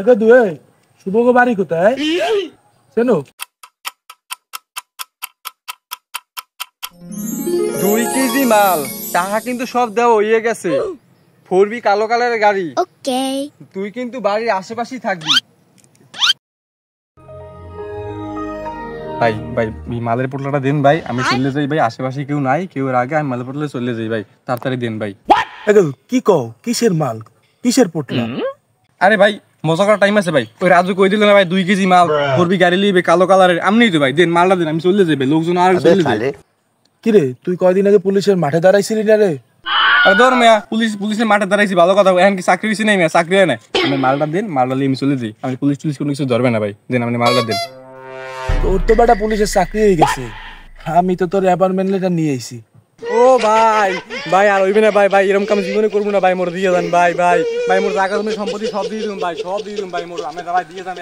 একে দুয়ে শুভগ বাড়ি কোথায় চেনো? 2 কেজি মাল টাকা কিন্তু সব দেওয়া হয়ে গেছে। 4B কালো কালারের গাড়ি। ওকে, তুই কিন্তু বাড়ির আশেপাশেই থাকবি। ভাই ভাই মালের পোটলাটা দেন ভাই, আমি চলে যাই ভাই, আশেপাশে কেউ নাই, কেউ এর আগে আমি মালের পোটলা চলে যাই ভাই, তাড়াতাড়ি দেন ভাই। কি কও, কিসের মাল, কিসের পোটলা? আরে ভাই মজা করার টাইম আছে ভাই, ওই রাজু কই দিল না ভাই 2 কেজি মাল 4B গাড়ি লিবে কালো কালারের, আমনি তো ভাই দেন মালটা দেন, আমি চলে যাই ভাই, লোকজন আর চলে যায়। কিরে তুই কয়দিন আগে পুলিশের মাঠে দাঁড়াইছিলি না রে? আরে ধর মিয়া, পুলিশের মাঠে দাঁড়াইছি ভালো কথা, এখন কি চাকরি হইছে না মিয়া? চাকরি হয় না। আমি মালটা দেন, মালটা নিয়ে আমি চলে যাই, আমি পুলিশ কোনো কিছু ধরবে না ভাই, দেন আপনি মালটা দেন। তোর তো বেটা পুলিশের চাকরি হয়ে গেছে, আমি তো তোর অ্যাপার্টমেন্ট লেটার নিয়ে আইছি। ও ভাই ভাই আর হইবে না ভাই, ভাই এরকম কাম জীবনে করবো না ভাই, মোর দিয়ে দেন ভাই, ভাই ভাই মোর জায়গা জমি সম্পত্তি সব দিয়ে দিন ভাই, সব দিয়ে দিন ভাই, মোর আমি ভাই দিয়ে দেন,